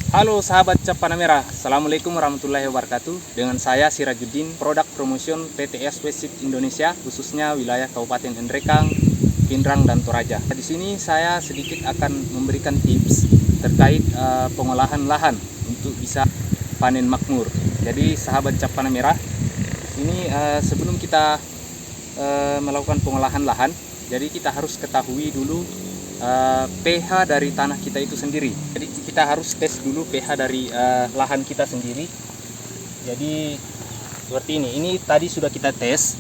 Halo sahabat Cap Panah Merah, Assalamualaikum warahmatullahi wabarakatuh. Dengan saya Sirajuddin, Produk Promotion PT SW Seed Indonesia, khususnya wilayah Kabupaten Nrekang, Pindrang, dan Toraja. Di sini saya sedikit akan memberikan tips terkait pengolahan lahan untuk bisa panen makmur. Jadi sahabat Cap Panah Merah, ini sebelum kita melakukan pengolahan lahan, jadi kita harus ketahui dulu pH dari tanah kita itu sendiri. Jadi kita harus tes dulu pH dari lahan kita sendiri. Jadi seperti ini. Ini tadi sudah kita tes.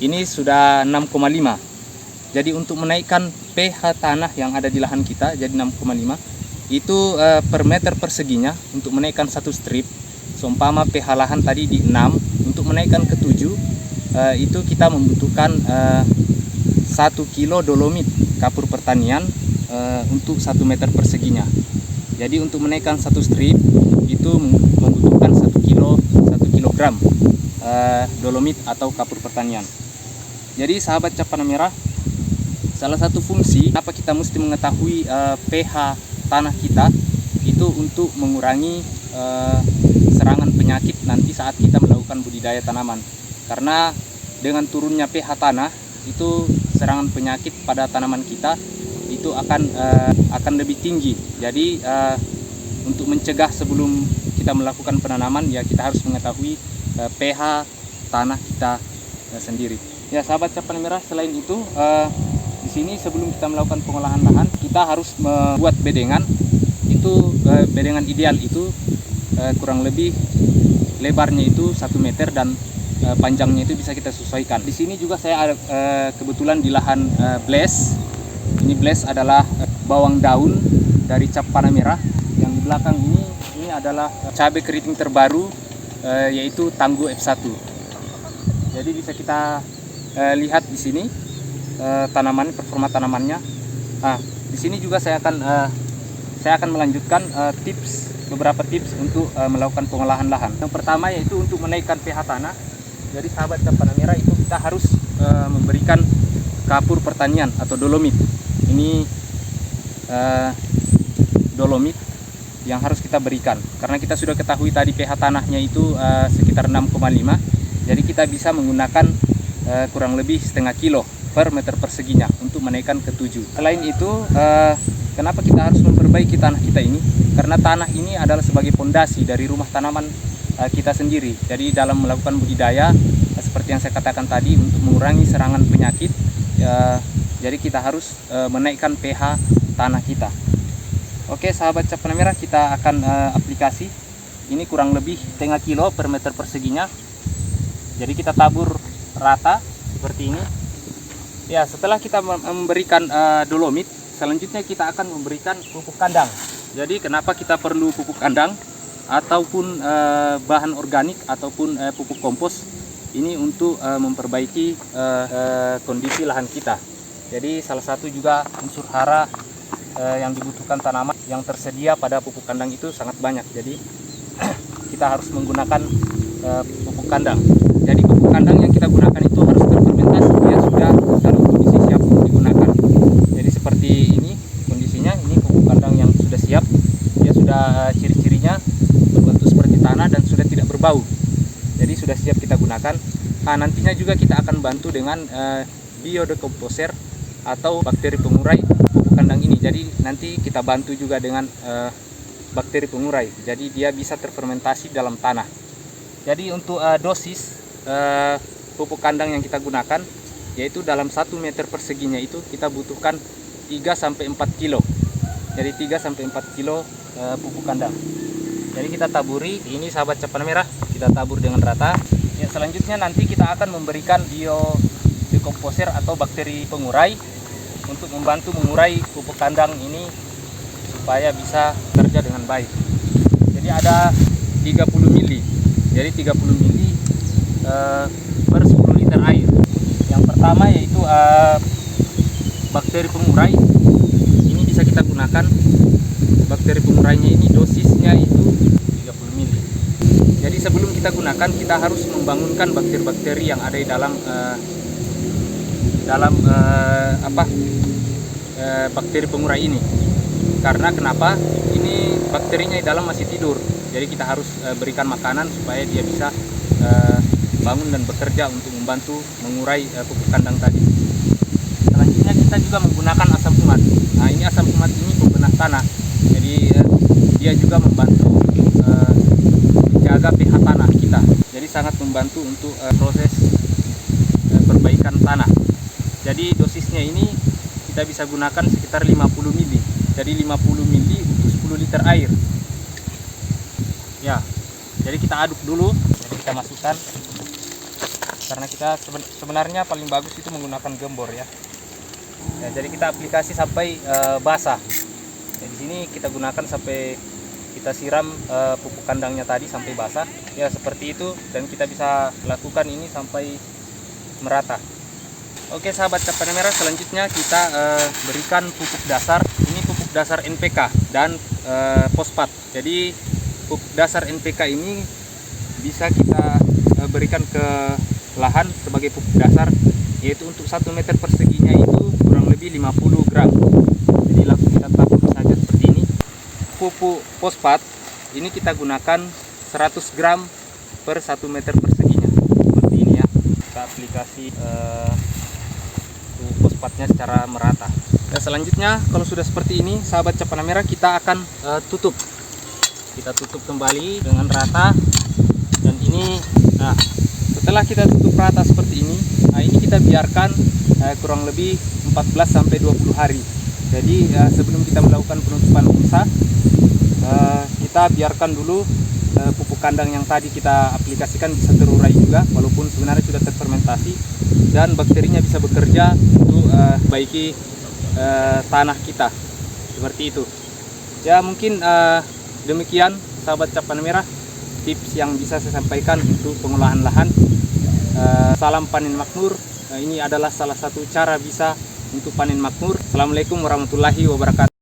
Ini sudah 6,5. Jadi untuk menaikkan pH tanah yang ada di lahan kita jadi 6,5, itu per meter perseginya untuk menaikkan satu strip. Seumpama pH lahan tadi di 6, untuk menaikkan ke 7 itu kita membutuhkan 1 kilo dolomit kapur pertanian untuk 1 meter perseginya. Jadi untuk menaikkan satu strip itu membutuhkan 1 kilogram dolomit atau kapur pertanian. Jadi sahabat Cap Panah Merah, salah satu fungsi apa kita mesti mengetahui pH tanah kita itu untuk mengurangi serangan penyakit nanti saat kita melakukan budidaya tanaman. Karena dengan turunnya pH tanah itu serangan penyakit pada tanaman kita itu akan lebih tinggi. Jadi untuk mencegah sebelum kita melakukan penanaman, ya kita harus mengetahui pH tanah kita sendiri. Ya sahabat Cap Panah Merah, selain itu di sini sebelum kita melakukan pengolahan lahan, kita harus membuat bedengan. Itu bedengan ideal itu kurang lebih lebarnya itu 1 meter dan panjangnya itu bisa kita sesuaikan. Di sini juga saya ada kebetulan di lahan bles. Ini bles adalah bawang daun dari Cap Panah Merah. Yang di belakang ini adalah cabai keriting terbaru yaitu Tangguh F1. Jadi bisa kita lihat di sini tanaman, performa tanamannya. Nah, di sini juga saya akan melanjutkan beberapa tips untuk melakukan pengolahan lahan. Yang pertama yaitu untuk menaikkan pH tanah. Jadi sahabat Cap Panah Merah itu kita harus memberikan kapur pertanian atau dolomit. Ini dolomit yang harus kita berikan karena kita sudah ketahui tadi pH tanahnya itu sekitar 6,5. Jadi kita bisa menggunakan kurang lebih setengah kilo per meter perseginya untuk menaikkan ke 7. Selain itu, kenapa kita harus memperbaiki tanah kita ini? Karena tanah ini adalah sebagai fondasi dari rumah tanaman kita sendiri. Jadi dalam melakukan budidaya seperti yang saya katakan tadi, untuk mengurangi serangan penyakit, jadi kita harus menaikkan pH tanah kita. Oke sahabat Cap Panah Merah, kita akan aplikasi. Ini kurang lebih setengah kilo per meter perseginya. Jadi kita tabur rata seperti ini. Ya, setelah kita memberikan dolomit, selanjutnya kita akan memberikan pupuk kandang. Jadi kenapa kita perlu pupuk kandang ataupun bahan organik ataupun pupuk kompos? Ini untuk memperbaiki kondisi lahan kita. Jadi salah satu juga unsur hara yang dibutuhkan tanaman yang tersedia pada pupuk kandang itu sangat banyak. Jadi kita harus menggunakan pupuk kandang. Jadi pupuk kandang yang kita gunakan itu harus terfermentasi, dia sudah dalam kondisi siap untuk digunakan. Jadi seperti ini kondisinya, ini pupuk kandang yang sudah siap. Dia sudah ciri-cirinya berbentuk seperti tanah dan sudah tidak berbau. Jadi sudah siap kita gunakan. Nah, nantinya juga kita akan bantu dengan biodekomposer atau bakteri pengurai pupuk kandang ini. Jadi nanti kita bantu juga dengan bakteri pengurai. Jadi dia bisa terfermentasi dalam tanah. Jadi untuk dosis pupuk kandang yang kita gunakan, yaitu dalam 1 meter perseginya itu kita butuhkan 3-4 kilo. Jadi 3-4 kilo pupuk kandang. Jadi kita taburi, ini sahabat Cap Panah Merah, kita tabur dengan rata. Ya, selanjutnya nanti kita akan memberikan biodekomposer atau bakteri pengurai untuk membantu mengurai pupuk kandang ini supaya bisa bekerja dengan baik. Jadi ada 30 mili. Jadi 30 mili per 10 liter air. Yang pertama yaitu bakteri pengurai. Ini bisa kita gunakan. Bakteri pengurainya ini dosisnya itu 30 mili. Jadi sebelum kita gunakan, kita harus membangunkan bakteri-bakteri yang ada di dalam bakteri pengurai ini. Karena kenapa? Ini bakterinya di dalam masih tidur. Jadi kita harus berikan makanan supaya dia bisa bangun dan bekerja untuk membantu mengurai pupuk kandang tadi. Selanjutnya kita juga menggunakan asam kumat. Nah, ini asam kumat ini pembenah tanah. Jadi dia juga membantu menjaga pH tanah kita. Jadi sangat membantu untuk proses perbaikan tanah. Jadi dosisnya ini kita bisa gunakan sekitar 50 ml. Jadi 50 ml untuk 10 liter air. Ya. Jadi kita aduk dulu. Jadi kita masukkan. Karena kita sebenarnya paling bagus itu menggunakan gembor ya. Jadi kita aplikasi sampai basah. Di sini kita gunakan sampai kita siram pupuk kandangnya tadi sampai basah. Ya seperti itu, dan kita bisa lakukan ini sampai merata. Oke sahabat Cap Panen Merah, selanjutnya kita berikan pupuk dasar. Ini pupuk dasar NPK dan fosfat. Jadi pupuk dasar NPK ini bisa kita berikan ke lahan sebagai pupuk dasar, yaitu untuk 1 meter perseginya itu kurang lebih 50 gram. Jadi langsung kita tabur saja seperti ini. Pupuk fosfat ini kita gunakan 100 gram per 1 meter perseginya seperti ini ya. Kita aplikasi fosfatnya secara merata. Dan selanjutnya kalau sudah seperti ini sahabat Cap Panen Merah, kita akan tutup. Kita tutup kembali dengan rata. Dan ini, nah setelah kita tutup rata seperti ini, nah ini kita biarkan kurang lebih 14-20 hari. Jadi sebelum kita melakukan penutupan mulsa, kita biarkan dulu pupuk kandang yang tadi kita aplikasikan bisa terurai juga, walaupun sebenarnya sudah terfermentasi, dan bakterinya bisa bekerja untuk baiki tanah kita seperti itu. Ya mungkin demikian sahabat Cap Panen Merah tips yang bisa saya sampaikan untuk pengolahan lahan. Salam panen makmur. Ini adalah salah satu cara bisa untuk panen makmur. Assalamualaikum warahmatullahi wabarakatuh.